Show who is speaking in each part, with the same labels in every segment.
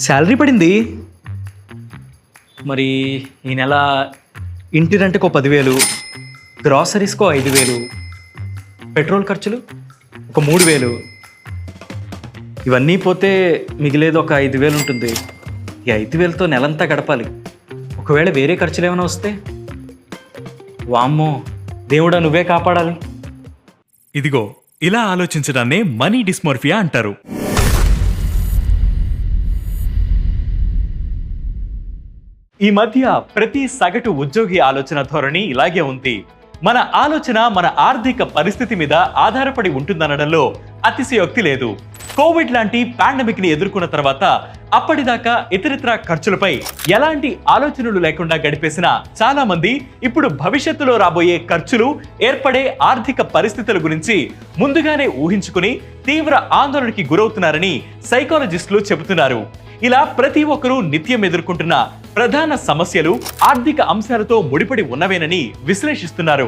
Speaker 1: Salary పడింది. మరి ఈ నెల ఇంటి రెంట్కో 10,000, గ్రాసరీస్కో 5,000, పెట్రోల్ ఖర్చులు ఒక 3,000. ఇవన్నీ పోతే మిగిలేదు ఒక 5,000 ఉంటుంది. ఈ 5,000తో నెలంతా గడపాలి. ఒకవేళ వేరే ఖర్చులు ఏమైనా వస్తే, వామ్మో దేవుడా నువ్వే కాపాడాలి.
Speaker 2: ఇదిగో ఇలా ఆలోచించడాన్నే మనీ డిస్మోర్ఫియా అంటారు. ఈ మధ్య ప్రతి సగటు ఉద్యోగి ఆలోచన ధోరణి ఇలాగే ఉంది. మన ఆలోచన మన ఆర్థిక పరిస్థితి మీద ఆధారపడి ఉంటుందనడంలో అతిశయోక్తి లేదు. కోవిడ్ లాంటి పాండమిక్ ని ఎదుర్కొన్న తర్వాత అప్పటిదాకా ఇతరితర ఖర్చులపై ఎలాంటి ఆలోచనలు లేకుండా గడిపేసిన చాలా మంది ఇప్పుడు భవిష్యత్తులో రాబోయే ఖర్చులు, ఏర్పడే ఆర్థిక పరిస్థితుల గురించి ముందుగానే ఊహించుకుని తీవ్ర ఆందోళనకి గురవుతున్నారని సైకాలజిస్టులు చెబుతున్నారు. ఇలా ప్రతి ఒక్కరూ నిత్యం ఎదుర్కొంటున్న ప్రధాన సమస్యలు ఆర్థిక అంశాలతో ముడిపడి ఉన్నవేనని విశ్లేషిస్తున్నారు.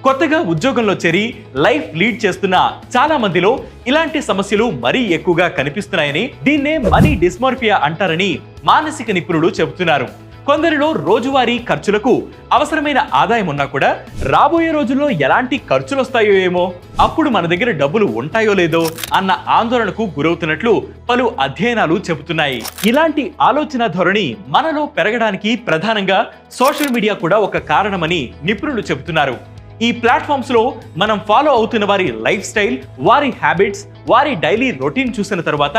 Speaker 2: కొత్తగా ఉద్యోగంలో చేరి లైఫ్ లీడ్ చేస్తున్న చాలా మందిలో ఇలాంటి సమస్యలు మరీ ఎక్కువగా కనిపిస్తున్నాయని, దీన్నే మనీ డిస్మోర్ఫియా అంటారని మానసిక నిపుణులు చెబుతున్నారు. కొందరిలో రోజువారీ ఖర్చులకు అవసరమైన ఆదాయం ఉన్నా కూడా రాబోయే రోజుల్లో ఎలాంటి ఖర్చులు వస్తాయో ఏమో, అప్పుడు మన దగ్గర డబ్బులు ఉంటాయో లేదో అన్న ఆందోళనకు గురవుతున్నట్లు పలు అధ్యయనాలు చెబుతున్నాయి. ఇలాంటి ఆలోచన ధోరణి మనలో పెరగడానికి ప్రధానంగా సోషల్ మీడియా కూడా ఒక కారణమని నిపుణులు చెబుతున్నారు. ఈ ప్లాట్ఫామ్స్ లో మనం ఫాలో అవుతున్న వారి లైఫ్ స్టైల్, వారి హ్యాబిట్స్, వారి డైలీ రొటీన్ చూసిన తర్వాత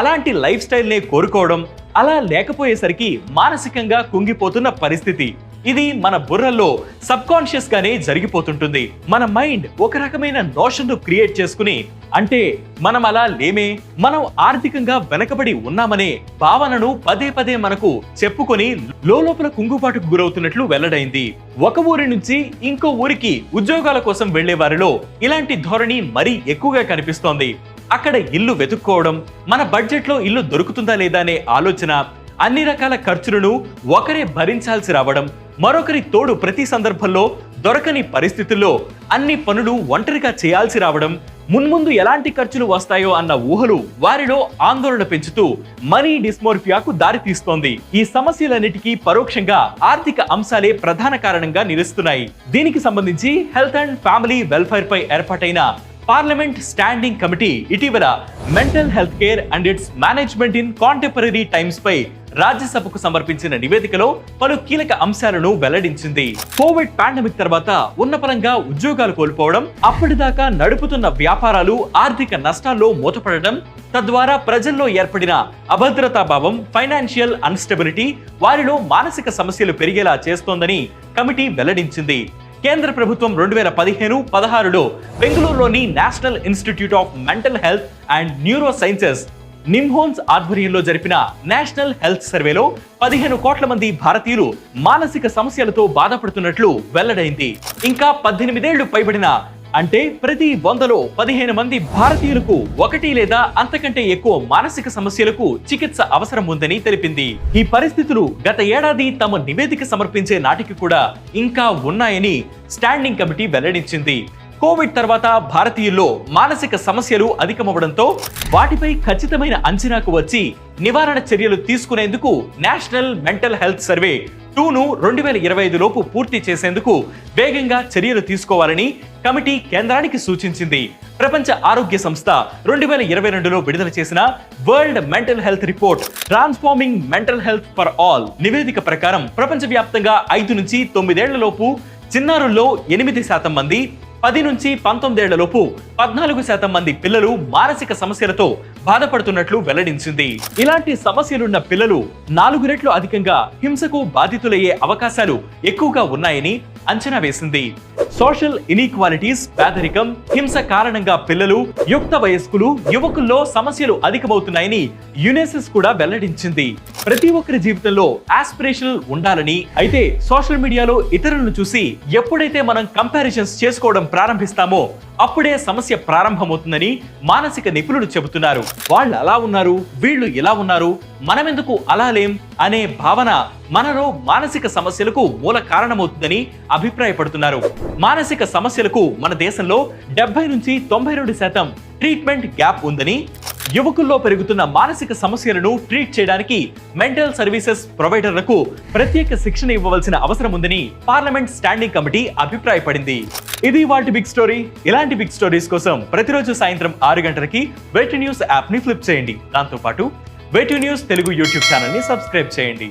Speaker 2: అలాంటి లైఫ్ స్టైల్ నే కోరుకోవడం, అలా లేకపోయేసరికి మానసికంగా కుంగిపోతున్న పరిస్థితి. ఇది మన బుర్రల్లో సబ్ కాన్షియస్ గానే జరిగిపోతుంటుంది. మన మైండ్ ఒక రకమైన నోషన్ ను క్రియేట్ చేసుకుని, అంటే మనం అలా లేమే, మనం ఆర్థికంగా వెనకబడి ఉన్నామనే భావనను పదే పదే మనకు చెప్పుకొని లోపల కుంగుబాటుకు గురవుతున్నట్లు వెల్లడైంది. ఒక ఊరి నుంచి ఇంకో ఊరికి ఉద్యోగాల కోసం వెళ్లే వారిలో ఇలాంటి ధోరణి మరీ ఎక్కువగా కనిపిస్తోంది. అక్కడ ఇల్లు వెతుక్కోవడం, మన బడ్జెట్ లో ఇల్లు దొరుకుతుందా లేదా అనే ఆలోచన, అన్ని రకాల ఖర్చులను ఒకరే భరించాల్సి రావడం, మరొకరి తోడు ప్రతి సందర్భంలో దొరకని పరిస్థితుల్లో అన్ని పనులు ఒంటరిగా చేయాల్సి రావడం, మున్ముందు ఎలాంటి ఖర్చులు వస్తాయో అన్న ఊహలు వారిలో ఆందోళన పెంచుతూ మనీ డిస్మోర్ఫియాకు దారితీస్తోంది. ఈ సమస్యలన్నిటికీ పరోక్షంగా ఆర్థిక అంశాలే ప్రధాన కారణంగా నిలుస్తున్నాయి. దీనికి సంబంధించి హెల్త్ అండ్ ఫ్యామిలీ వెల్ఫేర్ పై ఏర్పాటైన పార్లమెంట్ స్టాండింగ్ కమిటీ ఇటీవల mental health care and its management in contemporary times పై రాజ్యసభకు సమర్పించిన నివేదికలో పలు కీలక అంశాలను వెల్లడించింది. కోవిడ్ పాండమిక్ తర్వాత ఉన్నపరంగా ఉద్యోగాలు కోల్పోవడం, అప్పటిదాకా నడుపుతున్న వ్యాపారాలు ఆర్థిక నష్టాల్లో మూతపడడం, తద్వారా ప్రజల్లో ఏర్పడిన అభద్రతా భావం, ఫైనాన్షియల్ అన్స్టెబిలిటీ వారిలో మానసిక సమస్యలు పెరిగేలా చేస్తోందని కమిటీ వెల్లడించింది. కేంద్ర ప్రభుత్వం 2015-16లో బెంగళూరులోని National Institute of Mental Health and Neuro Sciences NIMHANS ఆధ్వర్యంలో జరిపిన నేషనల్ హెల్త్ సర్వేలో 15 కోట్ల మంది భారతీయులు మానసిక సమస్యలతో బాధపడుతున్నట్లు వెల్లడైంది. ఇంకా 18 ఏళ్లు పైబడిన, అంటే ప్రతి 100లో 15 మంది భారతీయులకు ఒకటి లేదా అంతకంటే ఎక్కువ మానసిక సమస్యలకు చికిత్స అవసరం ఉందని తెలిపింది. ఈ పరిస్థితులు గత ఏడాది తమ నివేదిక సమర్పించే నాటికి కూడా ఇంకా ఉన్నాయని స్టాండింగ్ కమిటీ వెల్లడించింది. కోవిడ్ తర్వాత భారతీయుల్లో మానసిక సమస్యలు అధికమవడంతో వాటిపై ఖచ్చితమైన అంచనాకు వచ్చి నివారణ చర్యలు తీసుకునేందుకు నేషనల్ మెంటల్ హెల్త్ సర్వే 2ను 2025 లోపు పూర్తి చేసేందుకు వేగంగా చర్యలు తీసుకోవాలని కమిటీ కేంద్రానికి సూచించింది. ప్రపంచ ఆరోగ్య సంస్థ 2022లో విడుదల చేసిన world mental health report transforming mental health for all నివేదిక ప్రకారం ప్రపంచవ్యాప్తంగా 5 నుంచి 9 ఏళ్ల లోపు చిన్నారుల్లో 8% మంది, 10 నుంచి 19 ఏళ్లలోపు 14% మంది పిల్లలు మానసిక సమస్యలతో బాధపడుతున్నట్లు వెల్లడించింది. ఇలాంటి సమస్యలున్న పిల్లలు 4 రెట్లు అధికంగా హింసకు బాధితులయ్యే అవకాశాలు ఎక్కువగా ఉన్నాయని అంచనా వేసింది. సోషల్ ఇన్ఈక్వాలిటీస్, పేదరికం, హింస కారణంగా పిల్లలు, యుక్త వయస్కులు, యువకుల్లో సమస్యలు అధికమవుతున్నాయని యునెసెస్ కూడా వెల్లడించింది. ప్రతి ఒక్కరి జీవితంలో ఆస్పిరేషనల్ ఉండాలని, అయితే సోషల్ మీడియాలో ఇతరులను చూసి ఎప్పుడైతే మనం కంపారిజన్స్ చేసుకోవడం ప్రారంభిస్తామో అప్పుడే సమస్య ప్రారంభమవుతుందని మానసిక నిపుణులు చెబుతున్నారు. వాళ్ళు అలా ఉన్నారు, వీళ్ళు ఇలా ఉన్నారు, మనమెందుకు అలా లేం అనే భావన మనలో మానసిక సమస్యలకు మూల కారణమవుతుందని అభిప్రాయపడుతున్నారు. మానసిక సమస్యలకు మన దేశంలో 70 నుంచి 92% ట్రీట్మెంట్ గ్యాప్ ఉందని, యువకుల్లో పెరుగుతున్న మానసిక సమస్యలను ట్రీట్ చేయడానికి మెంటల్ సర్వీసెస్ ప్రొవైడర్లకు ప్రత్యేక శిక్షణ ఇవ్వవలసిన అవసరం ఉందని పార్లమెంట్ స్టాండింగ్ కమిటీ అభిప్రాయపడింది. ఇది వాటి బిగ్ స్టోరీ. ఇలాంటి బిగ్ స్టోరీస్ కోసం ప్రతిరోజు సాయంత్రం 6 గంటలకి వేటు న్యూస్ యాప్ ని ఫ్లిప్ చేయండి. దాంతోపాటు వేటు న్యూస్ తెలుగు యూట్యూబ్ ఛానల్ ని సబ్స్క్రైబ్ చేయండి.